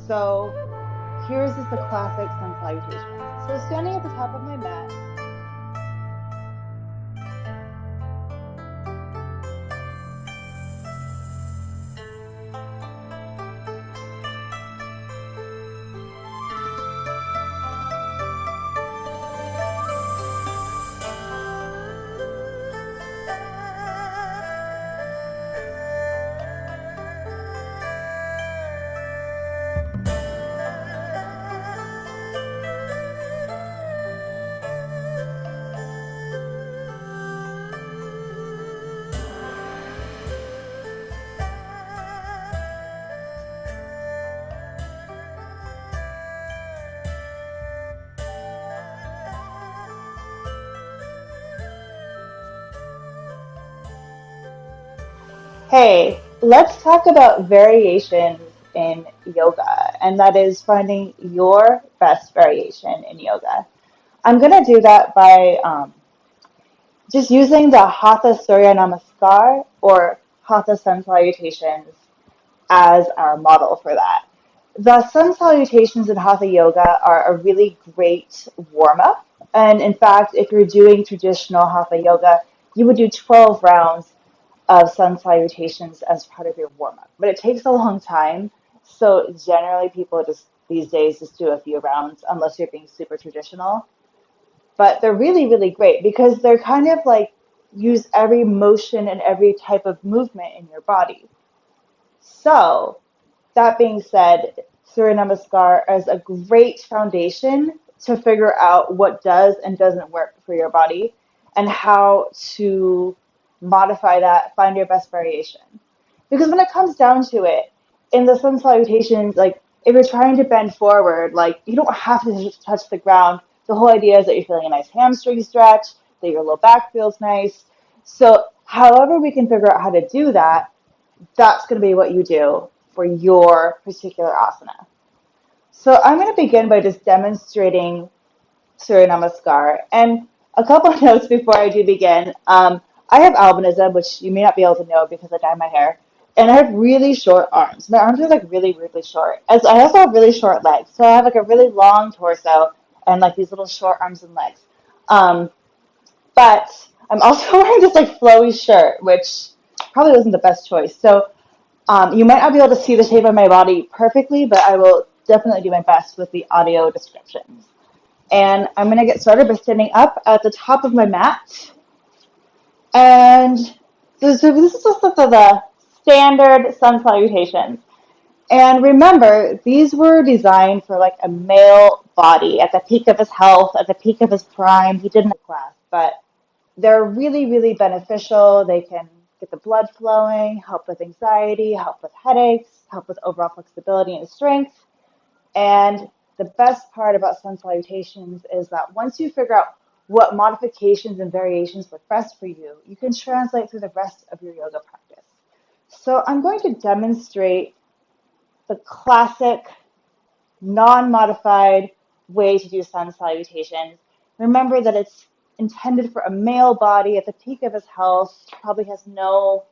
So here's just the classic sun salutations. So standing at the top of my mat, hey, let's talk about variations in yoga, and that is finding your best variation in yoga. I'm going to do that by just using the Hatha Surya Namaskar or Hatha Sun Salutations as our model for that. The sun salutations in Hatha Yoga are a really great warm up. And in fact, if you're doing traditional Hatha Yoga, you would do 12 rounds of sun salutations as part of your warm up. But it takes a long time. So generally, people just these days just do a few rounds unless you're being super traditional. But they're really, really great because they're kind of like use every motion and every type of movement in your body. So, that being said, Surya Namaskar is a great foundation to figure out what does and doesn't work for your body and how to modify that, find your best variation. Because when it comes down to it, in the sun salutations, like if you're trying to bend forward, like you don't have to just touch the ground. The whole idea is that you're feeling a nice hamstring stretch, that your low back feels nice. So, however we can figure out how to do that, that's going to be what you do for your particular asana. So I'm going to begin by just demonstrating Surya Namaskar. And a couple of notes before I do begin. I have albinism, which you may not be able to know because I dye my hair. And I have really short arms. My arms are like really, really short. As I also have really short legs. So I have like a really long torso and like these little short arms and legs. Um, but I'm also wearing this like flowy shirt, which probably wasn't the best choice. So you might not be able to see the shape of my body perfectly, but I will definitely do my best with the audio descriptions. And I'm going to get started by standing up at the top of my mat. And so this is just the standard sun salutations. And remember, these were designed for like a male body at the peak of his health, at the peak of his prime. He didn't have class, but they're really, really beneficial. They can get the blood flowing, help with anxiety, help with headaches, help with overall flexibility and strength. And the best part about sun salutations is that once you figure out what modifications and variations work best for you, you can translate through the rest of your yoga practice. So I'm going to demonstrate the classic non-modified way to do sun salutations. Remember that it's intended for a male body at the peak of his health, probably has no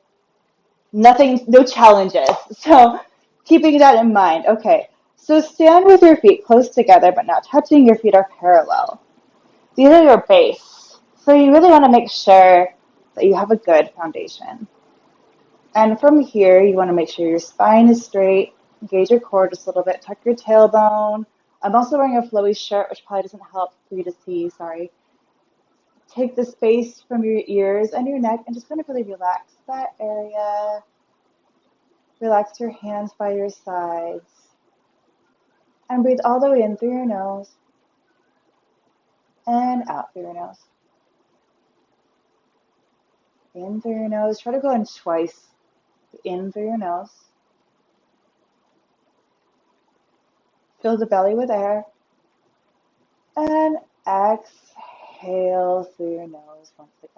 challenges. So keeping that in mind. Okay, so stand with your feet close together but not touching. Your feet are parallel. These are your base. So you really want to make sure that you have a good foundation. And from here, you want to make sure your spine is straight. Engage your core just a little bit. Tuck your tailbone. I'm also wearing a flowy shirt, which probably doesn't help for you to see. Sorry. Take the space from your ears and your neck and just kind of really relax that area. Relax your hands by your sides. And breathe all the way in through your nose and out through your nose. In through your nose. Try to go in twice. In through your nose. Fill the belly with air. And exhale through your nose once again.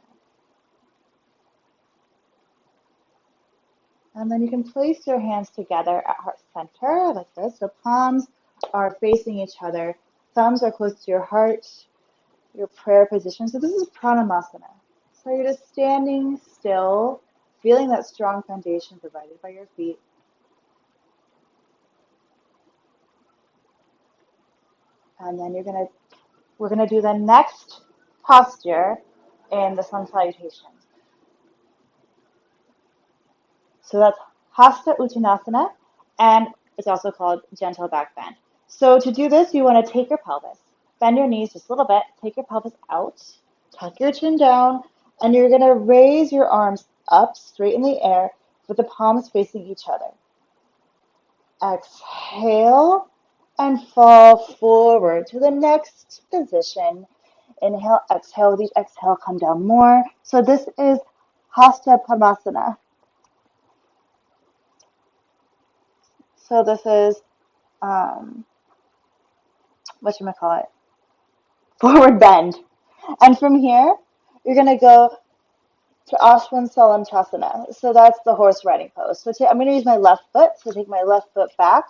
And then you can place your hands together at heart center like this. So palms are facing each other. Thumbs are close to your heart, your prayer position. So this is Pranamasana. So you're just standing still, feeling that strong foundation provided by your feet. And then we're gonna do the next posture in the sun salutations. So that's Hasta Uttanasana, and it's also called gentle back bend. So to do this, you want to take your pelvis, bend your knees just a little bit, take your pelvis out, tuck your chin down, and you're going to raise your arms up straight in the air with the palms facing each other. Exhale and fall forward to the next position. Inhale, exhale. With each exhale, come down more. So this is Hasta Padasana. So this is whatchamacallit, forward bend. And from here, you're going to go to Hatha Sun Salutations. So that's the horse riding pose. So I'm going to use my left foot. So take my left foot back,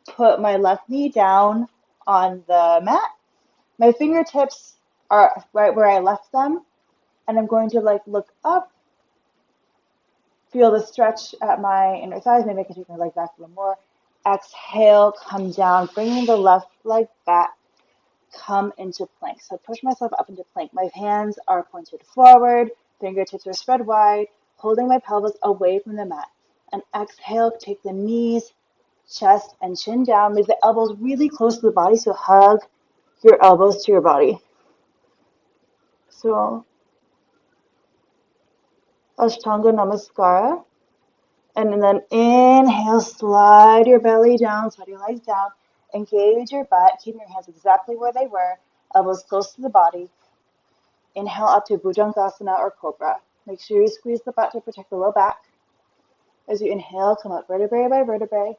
put my left knee down on the mat. My fingertips are right where I left them. And I'm going to look up, feel the stretch at my inner thighs. Maybe I can take my leg back a little more. Exhale, come down, bringing the left leg back. Come into plank. So push myself up into plank. My hands are pointed forward, fingertips are spread wide, holding my pelvis away from the mat. And exhale, take the knees, chest, and chin down. Leave the elbows really close to the body, so hug your elbows to your body. So, Ashtanga Namaskara. And then inhale, slide your belly down, slide your legs down, engage your butt, keep your hands exactly where they were, elbows close to the body. Inhale up to Bhujangasana or Cobra. Make sure you squeeze the butt to protect the low back. As you inhale, come up vertebrae by vertebrae.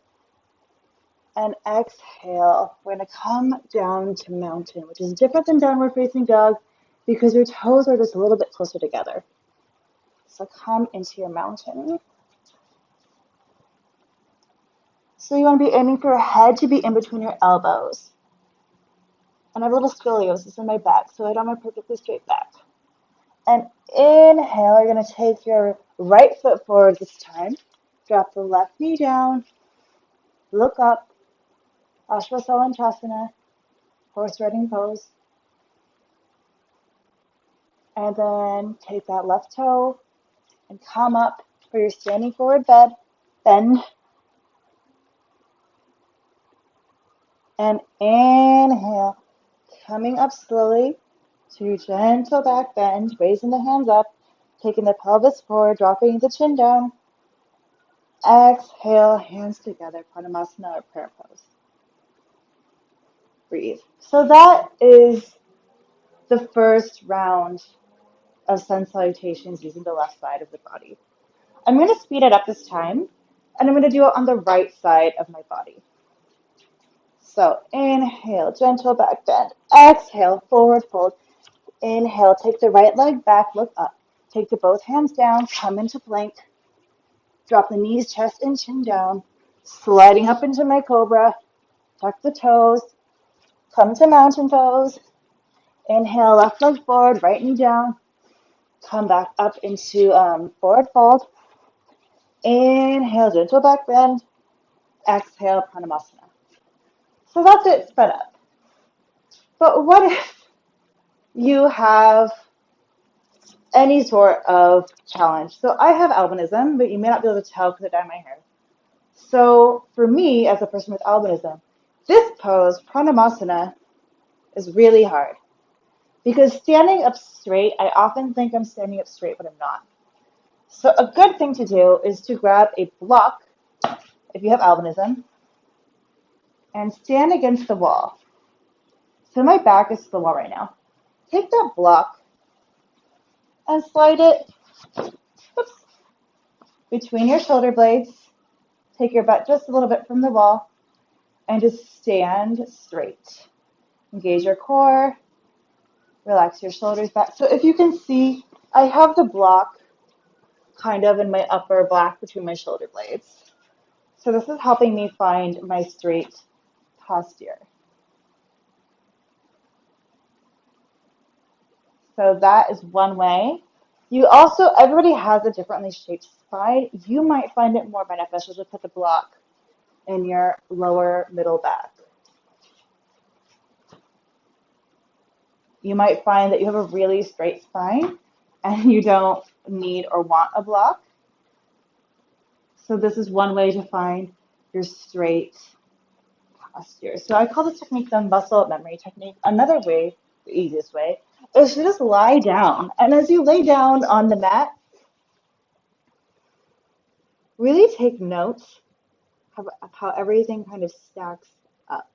And exhale. We're going to come down to mountain, which is different than downward facing dog because your toes are just a little bit closer together. So come into your mountain. So you want to be aiming for your head to be in between your elbows. And I have a little scoliosis in my back, so I don't have a perfectly straight back. And inhale, you're going to take your right foot forward this time. Drop the left knee down. Look up. Hasta Uttanasana, horse riding pose. And then take that left toe and come up for your standing forward bend. And inhale, coming up slowly to your gentle back bend, raising the hands up, taking the pelvis forward, dropping the chin down. Exhale, hands together, Padasana or prayer pose. Breathe. So that is the first round of sun salutations using the left side of the body. I'm going to speed it up this time, and I'm going to do it on the right side of my body. So inhale, gentle back bend. Exhale, forward fold. Inhale, take the right leg back, look up. Take the both hands down, come into plank. Drop the knees, chest, and chin down. Sliding up into my cobra. Tuck the toes. Come to mountain pose. Inhale, left leg forward, right knee down. Come back up into forward fold. Inhale, gentle back bend. Exhale, Padasana. So that's it sped up. But what if you have any sort of challenge? So I have albinism, but you may not be able to tell because I dye my hair. So for me, as a person with albinism, this pose, Padasana, is really hard. Because standing up straight, I often think I'm standing up straight, but I'm not. So a good thing to do is to grab a block, if you have albinism, and stand against the wall. So my back is to the wall right now. Take that block and slide it between your shoulder blades. Take your butt just a little bit from the wall and just stand straight. Engage your core. Relax your shoulders back. So if you can see, I have the block kind of in my upper back between my shoulder blades. So this is helping me find my straight posture. So that is one way. You also, everybody has a differently shaped spine. You might find it more beneficial to put the block in your lower middle back. You might find that you have a really straight spine and you don't need or want a block. So this is one way to find your straight posture. So I call this technique the muscle memory technique. Another way, the easiest way, is to just lie down. And as you lay down on the mat, really take note of how everything kind of stacks up.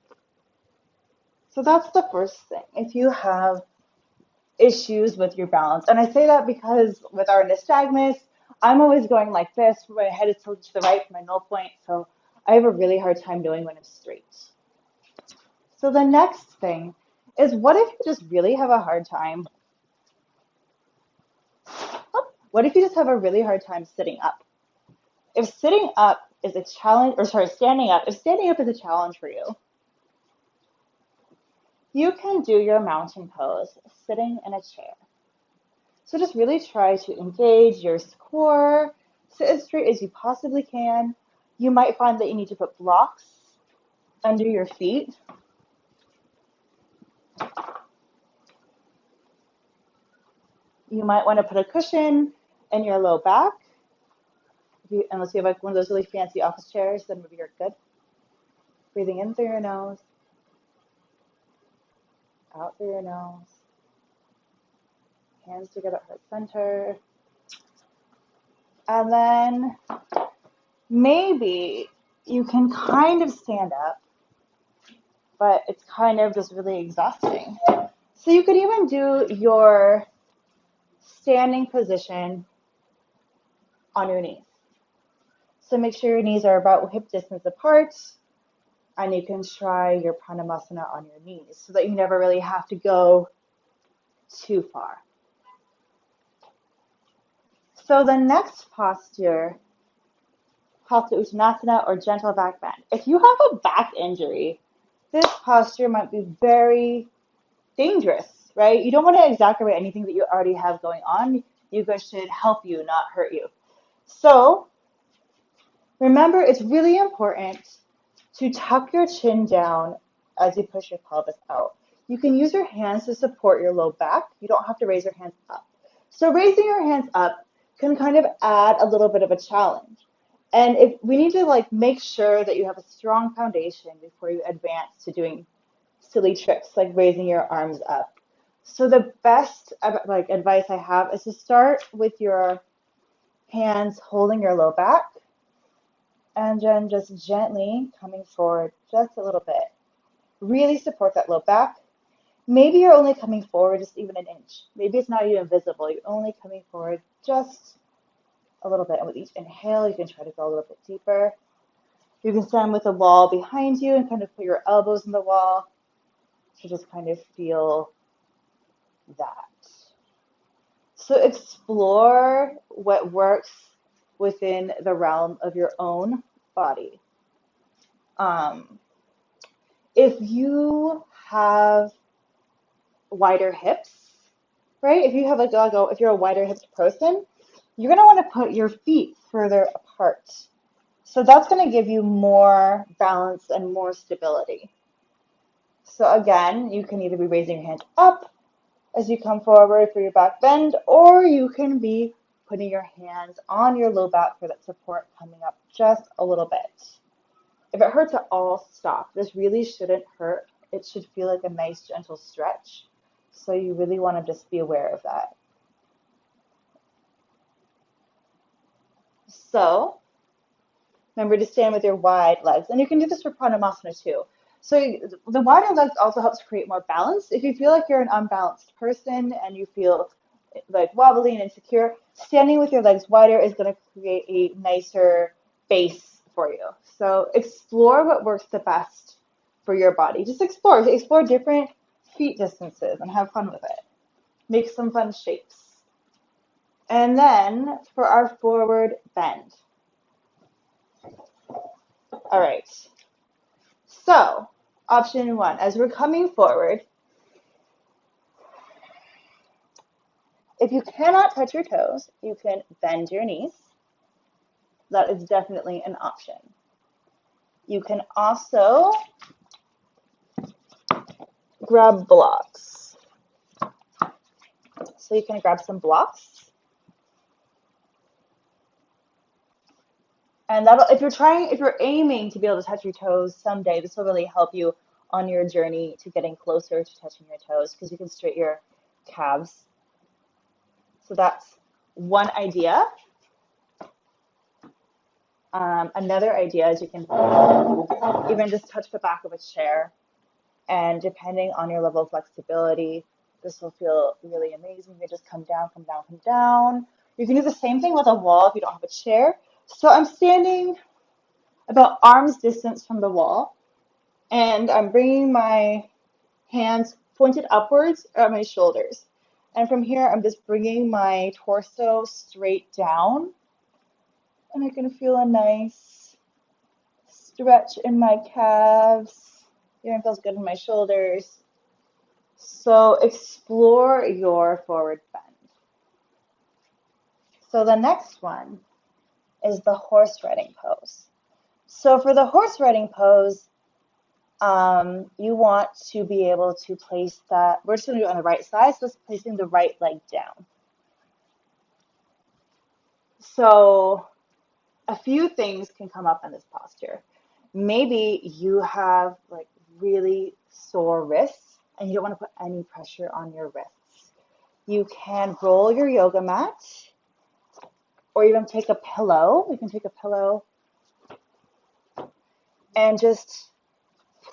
So that's the first thing. If you have issues with your balance, and I say that because with our nystagmus, I'm always going like this, my head is tilted to the right for my null point, so I have a really hard time knowing when I'm straight. So the next thing is, what if you just really have a hard time? What if you just have a really hard time sitting up? If sitting up is a challenge, or sorry, standing up, if standing up is a challenge for you, you can do your mountain pose sitting in a chair. So just really try to engage your core, sit as straight as you possibly can. You might find that you need to put blocks under your feet. You might want to put a cushion in your low back. Unless you have like one of those really fancy office chairs, then maybe you're good. Breathing in through your nose, out through your nose. Hands together at heart center. And then maybe you can kind of stand up, but it's kind of just really exhausting. So you could even do your standing position on your knees. So make sure your knees are about hip distance apart, and you can try your pranayama on your knees so that you never really have to go too far. So the next posture, Hasta Uttanasana, or gentle back bend. If you have a back injury, this posture might be very dangerous, right? You don't want to exacerbate anything that you already have going on. You guys should help you, not hurt you. So remember, it's really important to tuck your chin down as you push your pelvis out. You can use your hands to support your low back. You don't have to raise your hands up. So raising your hands up can kind of add a little bit of a challenge. And if we need to like make sure that you have a strong foundation before you advance to doing silly tricks like raising your arms up. So the best like advice I have is to start with your hands holding your low back and then just gently coming forward just a little bit. Really support that low back. Maybe you're only coming forward just even an inch. Maybe it's not even visible. You're only coming forward just a little bit. And with each inhale, you can try to go a little bit deeper. You can stand with the wall behind you and kind of put your elbows in the wall to just kind of feel that. So explore what works within the realm of your own body. If you have wider hips, right? If you have if you're a wider hips person, you're gonna want to put your feet further apart. So that's gonna give you more balance and more stability. So again, you can either be raising your hands up as you come forward for your back bend, or you can be putting your hands on your low back for that support coming up just a little bit. If it hurts at all, stop. This really shouldn't hurt. It should feel like a nice, gentle stretch. So you really want to just be aware of that. So remember to stand with your wide legs. And you can do this for pranayama too. So the wider legs also helps create more balance. If you feel like you're an unbalanced person and you feel like wobbly and insecure, standing with your legs wider is going to create a nicer base for you. So explore what works the best for your body. Just explore different feet distances and have fun with it. Make some fun shapes. And then for our forward bend. All right. So option one, as we're coming forward, if you cannot touch your toes, you can bend your knees. That is definitely an option. You can also grab blocks. So you can grab some blocks. And that'll, if you're aiming to be able to touch your toes someday, this will really help you on your journey to getting closer to touching your toes because you can straighten your calves. So that's one idea. Another idea is you can even just touch the back of a chair, and depending on your level of flexibility, this will feel really amazing. You just come down, come down, come down. You can do the same thing with a wall if you don't have a chair. So I'm standing about arm's distance from the wall, and I'm bringing my hands pointed upwards at my shoulders. And from here, I'm just bringing my torso straight down, and I can feel a nice stretch in my calves. Even feels good in my shoulders. So explore your forward bend. So the next one is the horse riding pose. So for the horse riding pose, you want to be able to place that, we're just going to do it on the right side, so it's placing the right leg down. So a few things can come up in this posture. Maybe you have like really sore wrists and you don't want to put any pressure on your wrists. You can roll your yoga mat or even take a pillow. You can take a pillow and just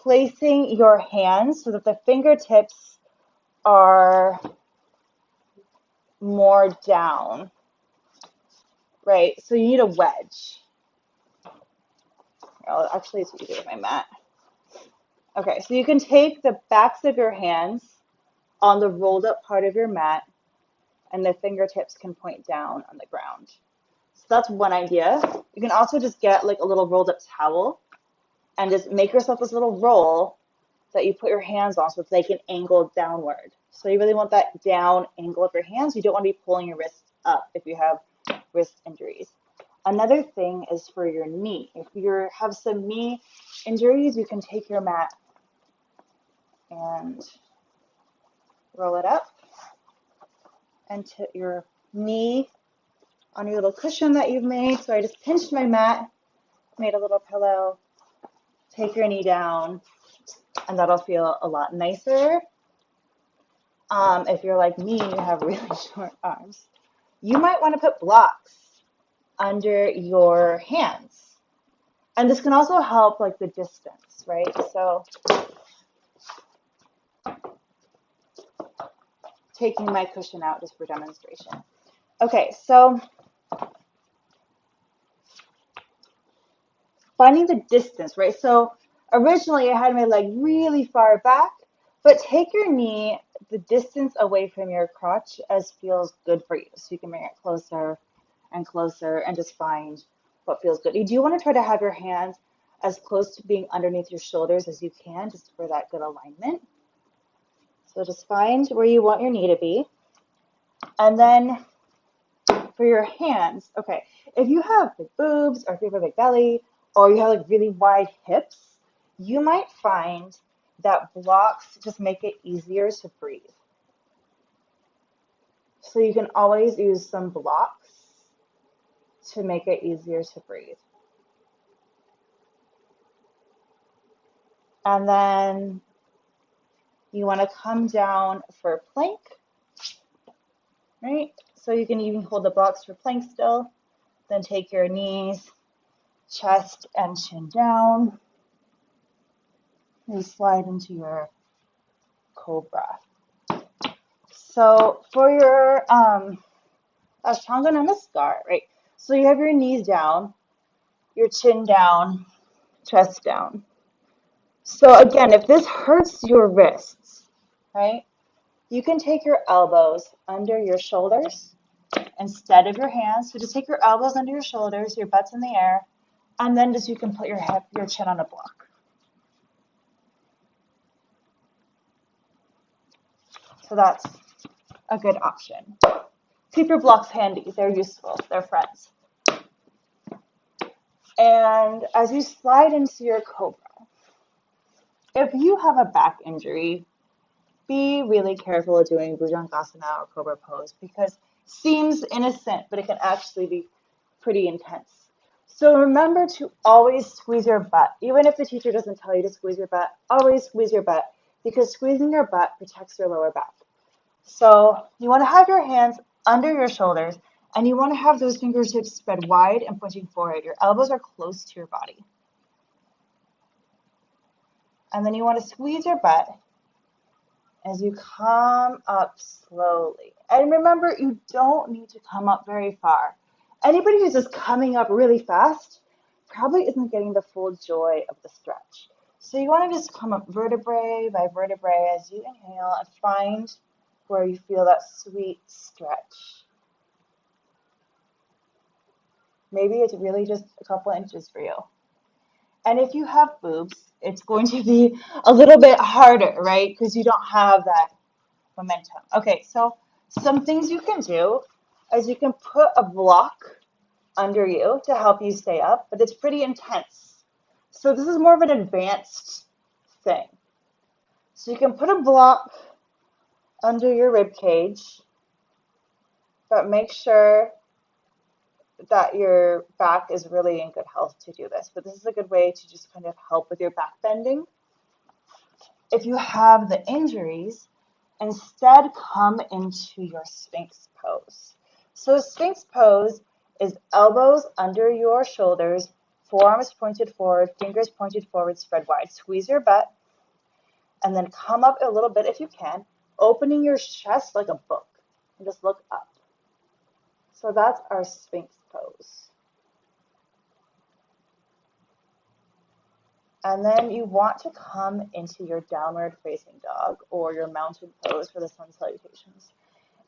placing your hands so that the fingertips are more down, right? So you need a wedge. Actually, it's easier with my mat. Okay, so you can take the backs of your hands on the rolled up part of your mat, and the fingertips can point down on the ground. So that's one idea. You can also just get like a little rolled up towel and just make yourself this little roll that you put your hands on so it's like an angle downward. So you really want that down angle of your hands. You don't want to be pulling your wrists up if you have wrist injuries. Another thing is for your knee. If you have some knee injuries, you can take your mat and roll it up and put your knee on your little cushion that you've made. So I just pinched my mat, made a little pillow, take your knee down, and that'll feel a lot nicer. If you're like me, you have really short arms, you might want to put blocks under your hands. And this can also help like the distance, right? So taking my cushion out just for demonstration. Okay, so finding the distance, right? So originally I had my leg really far back, but take your knee the distance away from your crotch as feels good for you. So you can bring it closer and closer and just find what feels good. You do want to try to have your hands as close to being underneath your shoulders as you can, just for that good alignment. So just find where you want your knee to be. And then for your hands, okay, if you have big boobs or if you have a big belly or you have like really wide hips, you might find that blocks just make it easier to breathe. So you can always use some blocks to make it easier to breathe. And then you want to come down for plank, right? So you can even hold the blocks for plank still. Then take your knees, chest, and chin down. And slide into your cobra. So for your Ashtanga namaskara, right? So you have your knees down, your chin down, chest down. So again, if this hurts your wrists, right, you can take your elbows under your shoulders instead of your hands. So just take your elbows under your shoulders, your butt's in the air, and then just you can put your chin on a block. So that's a good option. Keep your blocks handy. They're useful. They're friends. And as you slide into your cobra, if you have a back injury, be really careful of doing Bhujangasana or Cobra pose because it seems innocent, but it can actually be pretty intense. So remember to always squeeze your butt. Even if the teacher doesn't tell you to squeeze your butt, always squeeze your butt because squeezing your butt protects your lower back. So you want to have your hands under your shoulders and you want to have those fingertips spread wide and pointing forward. Your elbows are close to your body. And then you want to squeeze your butt as you come up slowly. And remember, you don't need to come up very far. Anybody who's just coming up really fast probably isn't getting the full joy of the stretch. So you want to just come up vertebrae by vertebrae as you inhale and find where you feel that sweet stretch. Maybe it's really just a couple inches for you. And if you have boobs, it's going to be a little bit harder, right? Because you don't have that momentum. Okay, so some things you can do is you can put a block under you to help you stay up, but it's pretty intense. So this is more of an advanced thing. So you can put a block under your rib cage, but make sure that your back is really in good health to do this. But this is a good way to just kind of help with your back bending. If you have the injuries, instead come into your Sphinx pose. So Sphinx pose is elbows under your shoulders, forearms pointed forward, fingers pointed forward, spread wide. Squeeze your butt, and then come up a little bit if you can, opening your chest like a book, and just look up. So that's our Sphinx pose. And then you want to come into your downward facing dog or your mountain pose for the sun salutations.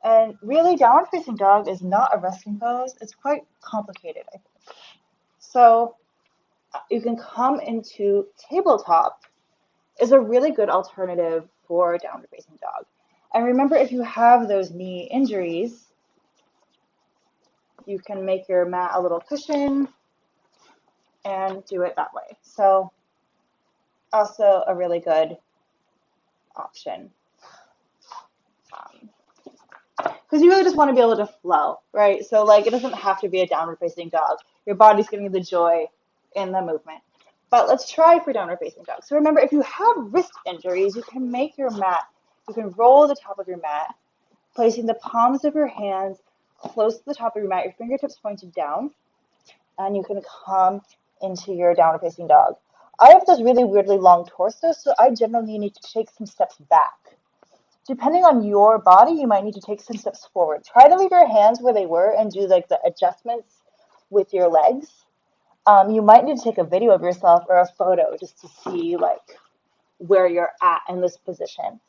And really, downward facing dog is not a resting pose. It's quite complicated, I think. So you can come into tabletop is a really good alternative for downward facing dog. And remember, if you have those knee injuries, you can make your mat a little cushion and do it that way. So also a really good option. Because you really just want to be able to flow, right? So like it doesn't have to be a downward facing dog. Your body's getting the joy in the movement. But let's try for downward facing dog. So remember, if you have wrist injuries, you can make your mat, you can roll the top of your mat, placing the palms of your hands close to the top of your mat, your fingertips pointed down, and you can come into your downward facing dog. I have this really weirdly long torso, so I generally need to take some steps back. Depending on your body, you might need to take some steps forward. Try to leave your hands where they were and do like the adjustments with your legs. You might need to take a video of yourself or a photo just to see like where you're at in this position.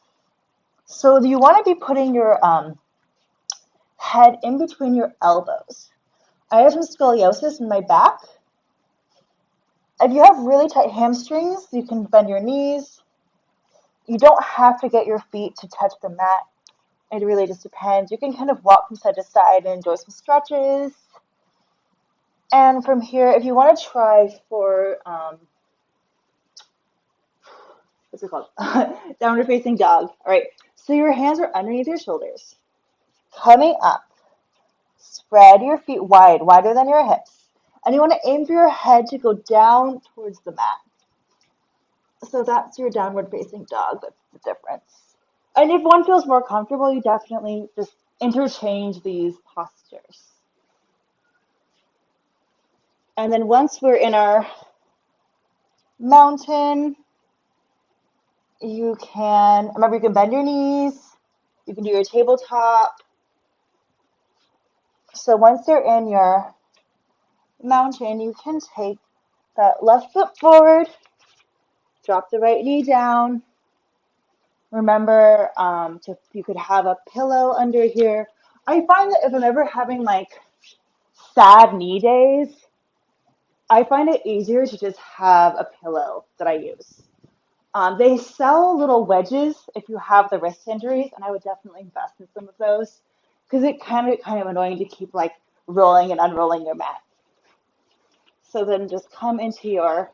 So you want to be putting your head in between your elbows. I have some scoliosis in my back. If you have really tight hamstrings, you can bend your knees. You don't have to get your feet to touch the mat. It really just depends. You can kind of walk from side to side and enjoy some stretches. And from here, if you want to try for, what's it called? Downward facing dog. All right. So your hands are underneath your shoulders. Coming up. Spread your feet wide, wider than your hips. And you want to aim for your head to go down towards the mat. So that's your downward facing dog. That's the difference. And if one feels more comfortable, you definitely just interchange these postures. And then once we're in our mountain, you can bend your knees. You can do your tabletop. So once you're in your mountain, you can take that left foot forward, drop the right knee down. Remember, you could have a pillow under here. I find that if I'm ever having like sad knee days, I find it easier to just have a pillow that I use. They sell little wedges if you have the wrist injuries, and I would definitely invest in some of those because it can be kind of annoying to keep like rolling and unrolling your mat. So then just come into your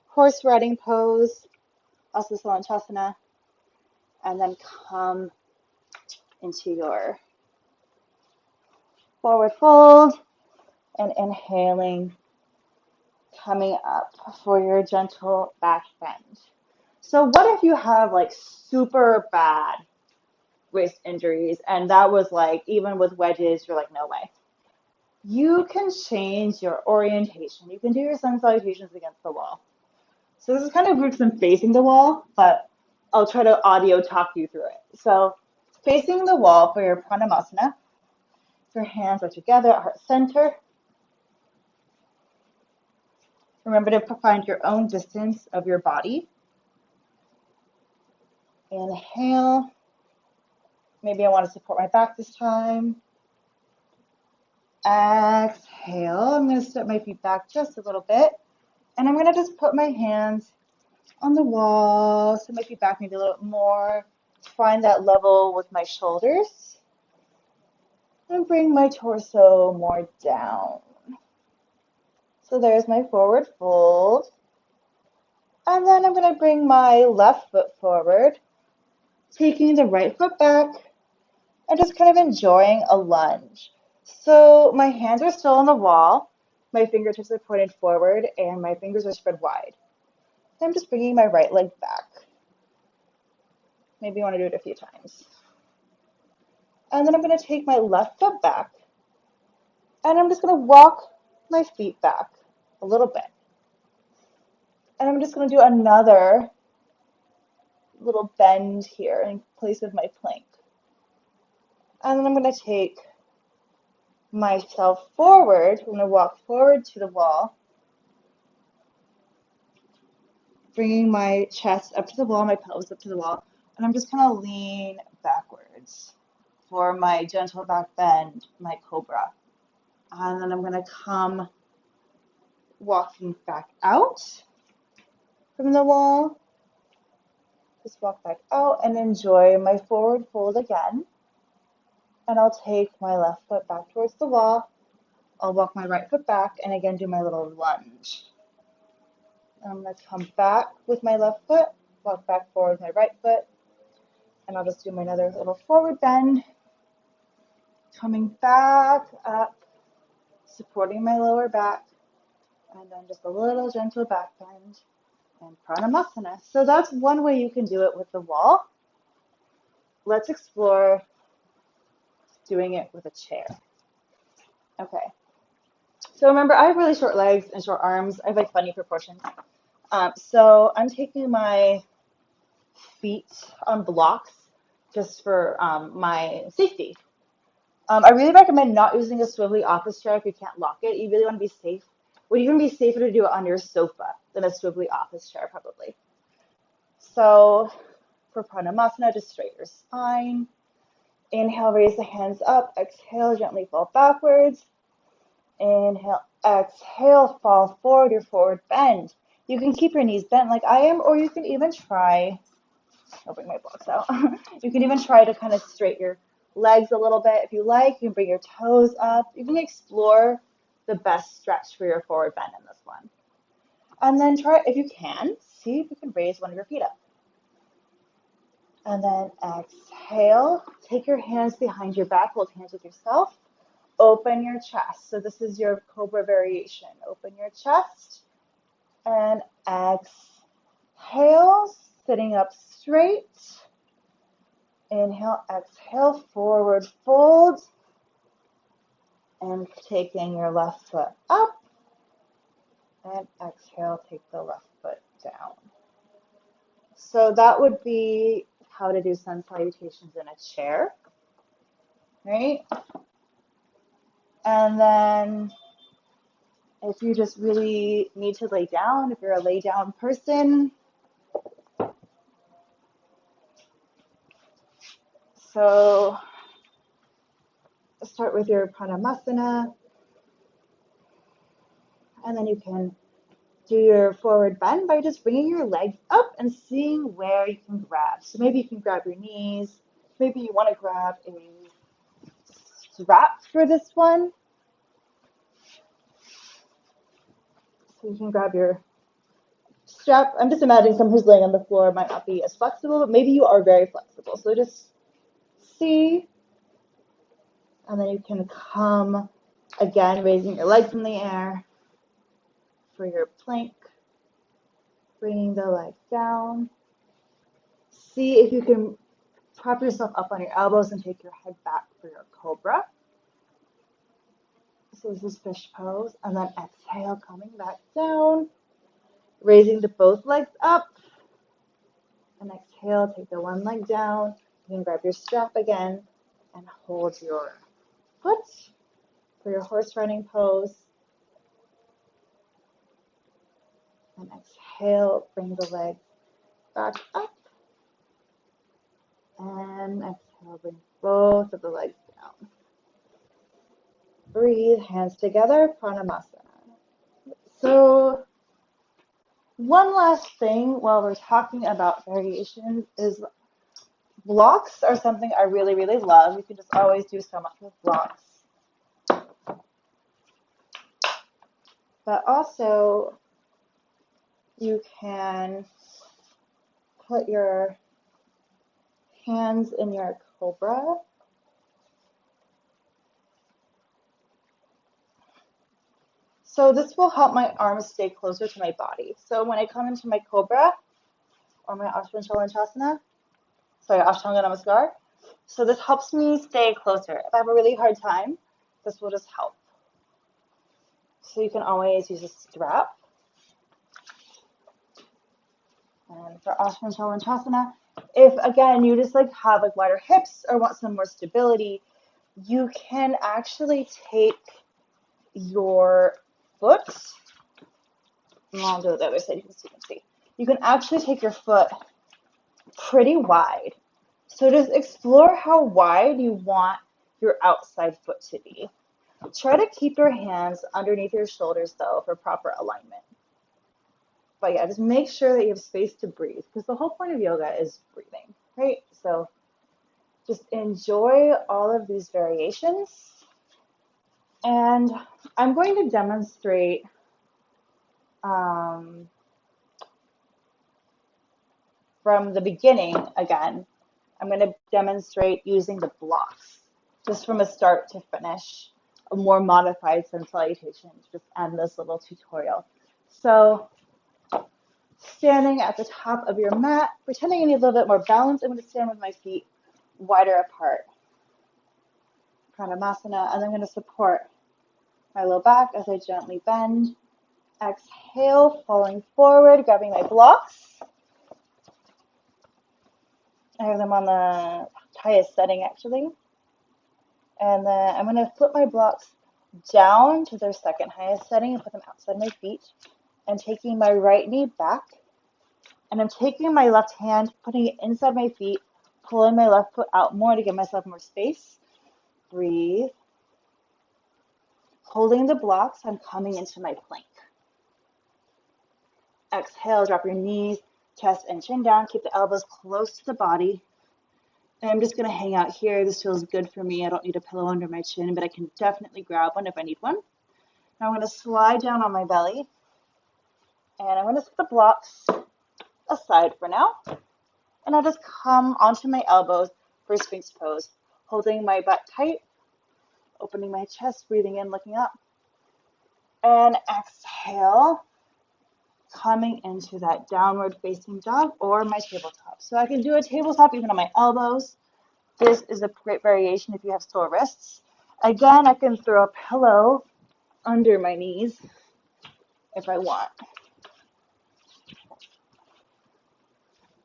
horse riding pose, Hasta Sun Salutations. and then come into your forward fold and inhaling, coming up for your gentle back bend. So what if you have like super bad wrist injuries and that was like, even with wedges, you're like, no way. You can change your orientation. You can do your sun salutations against the wall. So this is kind of weird because I'm facing the wall, but I'll try to audio talk you through it. So facing the wall for your pranayama, your hands are together at heart center. Remember to find your own distance of your body. Inhale. Maybe I want to support my back this time. Exhale. I'm going to step my feet back just a little bit. And I'm going to just put my hands on the wall, step my feet back maybe a little bit more. Find that level with my shoulders. And bring my torso more down. So there's my forward fold. And then I'm going to bring my left foot forward, taking the right foot back, and just kind of enjoying a lunge. So my hands are still on the wall, my fingertips are pointed forward, and my fingers are spread wide. I'm just bringing my right leg back. Maybe you want to do it a few times. And then I'm going to take my left foot back, and I'm just going to walk my feet back a little bit. And I'm just going to do another little bend here in place of my plank. And then I'm going to take myself forward. I'm going to walk forward to the wall, bringing my chest up to the wall, my pelvis up to the wall, and I'm just going to lean backwards for my gentle back bend, my cobra. And then I'm going to come walking back out from the wall. Just walk back out and enjoy my forward fold again. And I'll take my left foot back towards the wall. I'll walk my right foot back and again do my little lunge. I'm going to come back with my left foot, walk back forward with my right foot, and I'll just do my another little forward bend. Coming back up, supporting my lower back, and then just a little gentle back bend and pranayama. So that's one way you can do it with the wall. Let's explore doing it with a chair. Okay. So remember, I have really short legs and short arms. I have like funny proportions. So I'm taking my feet on blocks just for my safety. I really recommend not using a swivelly office chair if you can't lock it. You really want to be safe. It would even be safer to do it on your sofa than a swivelly office chair, probably. So for pranayama, just straighten your spine. Inhale, raise the hands up. Exhale, gently fall backwards. Inhale, exhale, fall forward, your forward bend. You can keep your knees bent like I am, or you can even try, I'll bring my blocks out. You can even try to kind of straighten your legs a little bit. If you like, you can bring your toes up. You can explore the best stretch for your forward bend in this one. And then try, if you can, see if you can raise one of your feet up. And then exhale, take your hands behind your back, hold hands with yourself. Open your chest. So this is your cobra variation. Open your chest and exhale, sitting up straight. Inhale, exhale, forward fold. And taking your left foot up. And exhale, take the left foot down. So that would be how to do sun salutations in a chair, right? And then if you just really need to lay down, if you're a lay down person, so start with your pranayama, and then you can do your forward bend by just bringing your legs up and seeing where you can grab. So maybe you can grab your knees. Maybe you want to grab a strap for this one. So you can grab your strap. I'm just imagining someone who's laying on the floor might not be as flexible, but maybe you are very flexible. So just see, and then you can come again, raising your legs in the air for your plank, bringing the legs down. See if you can prop yourself up on your elbows and take your head back for your cobra. So this is fish pose, and then exhale, coming back down, raising the both legs up, and exhale, take the one leg down. You can grab your strap again and hold your foot for your horse running pose. And exhale, bring the legs back up. And exhale, bring both of the legs down. Breathe, hands together, Pranayama. So one last thing while we're talking about variations is blocks are something I really, really love. You can just always do so much with blocks. But also, you can put your hands in your cobra. So this will help my arms stay closer to my body. So when I come into my cobra or my Ashtanga namaskar, so this helps me stay closer. If I have a really hard time, this will just help. So you can always use a strap. And for Ashtanga Salutationsana, if again you just have wider hips or want some more stability, you can actually take your foot, and I'll do it the other side so you can see. You can actually take your foot pretty wide. So just explore how wide you want your outside foot to be. Try to keep your hands underneath your shoulders though for proper alignment. But yeah, just make sure that you have space to breathe because the whole point of yoga is breathing, right? So just enjoy all of these variations. And I'm going to demonstrate from the beginning again. I'm going to demonstrate using the blocks just from a start to finish, a more modified sun salutation to just end this little tutorial. So standing at the top of your mat, pretending you need a little bit more balance, I'm going to stand with my feet wider apart. Pranayama, and I'm going to support my low back as I gently bend. Exhale, falling forward, grabbing my blocks. I have them on the highest setting actually. And then I'm going to flip my blocks down to their second highest setting and put them outside my feet. And taking my right knee back. And I'm taking my left hand, putting it inside my feet, pulling my left foot out more to give myself more space. Breathe. Holding the blocks, I'm coming into my plank. Exhale, drop your knees, chest, and chin down. Keep the elbows close to the body. And I'm just going to hang out here. This feels good for me. I don't need a pillow under my chin, but I can definitely grab one if I need one. Now I'm going to slide down on my belly. And I'm going to set the blocks aside for now. And I'll just come onto my elbows for Sphinx pose, holding my butt tight, opening my chest, breathing in, looking up. And exhale, coming into that downward facing dog or my tabletop. So I can do a tabletop even on my elbows. This is a great variation if you have sore wrists. Again, I can throw a pillow under my knees if I want.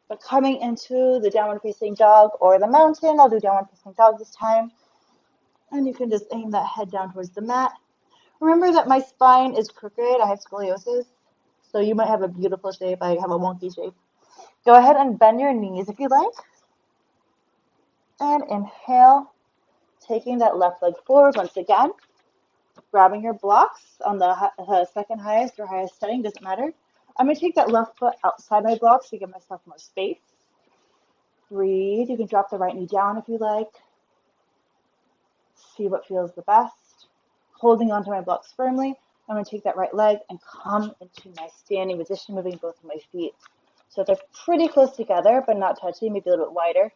But coming into the downward facing dog or the mountain, I'll do downward facing dog this time. And you can just aim that head down towards the mat. Remember that my spine is crooked. I have scoliosis. So you might have a beautiful shape. I have a wonky shape. Go ahead and bend your knees if you like. And inhale, taking that left leg forward once again. Grabbing your blocks on the second highest or highest setting, doesn't matter. I'm going to take that left foot outside my blocks to give myself more space. Breathe. You can drop the right knee down if you like. See what feels the best. Holding onto my blocks firmly. I'm going to take that right leg and come into my standing position, moving both of my feet so they're pretty close together, but not touching, maybe a little bit wider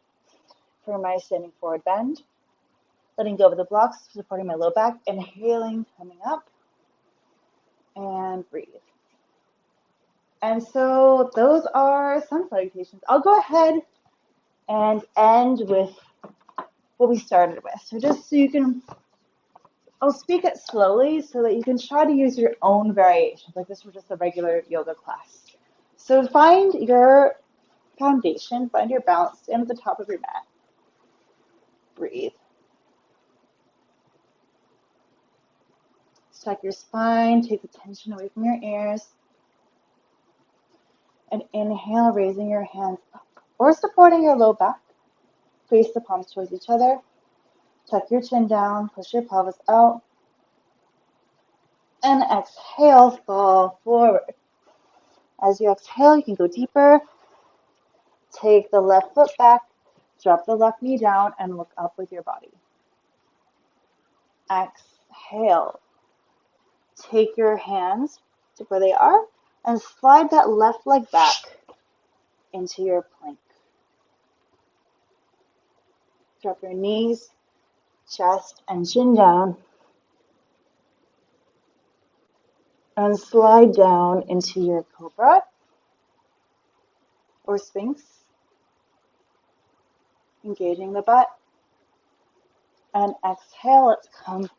for my standing forward bend. Letting go of the blocks, supporting my low back, inhaling, coming up, and breathe. And so those are sun salutations. I'll go ahead and end with what we started with. So just so you can, I'll speak it slowly so that you can try to use your own variations, like this was just a regular yoga class. So find your foundation, find your balance, stand at the top of your mat. Breathe. Tuck your spine, take the tension away from your ears. And inhale, raising your hands up or supporting your low back. Place the palms towards each other. Tuck your chin down, push your pelvis out. And exhale, fall forward. As you exhale, you can go deeper. Take the left foot back, drop the left knee down, and look up with your body. Exhale. Take your hands to where they are and slide that left leg back into your plank. Drop your knees, chest, and chin down. And slide down into your cobra or sphinx, engaging the butt. And exhale, let's come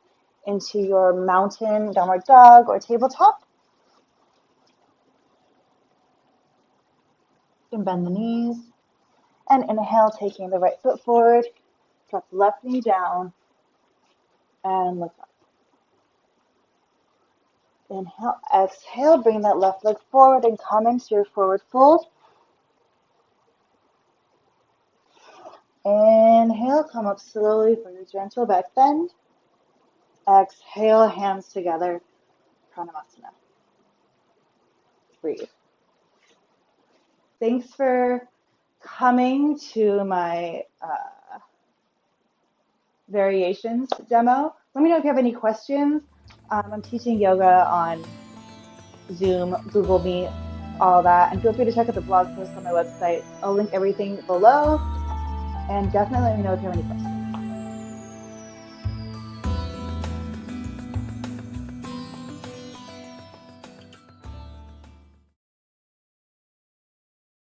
into your mountain, downward dog, or tabletop. You can bend the knees. And inhale, taking the right foot forward. Drop the left knee down and look up. Inhale, exhale, bring that left leg forward and come into your forward fold. Inhale, come up slowly for your gentle back bend. Exhale, hands together, pranayama. Breathe. Thanks for coming to my variations demo. Let me know if you have any questions. I'm teaching yoga on Zoom, Google Meet, all that. And feel free to check out the blog post on my website. I'll link everything below. And definitely let me know if you have any questions.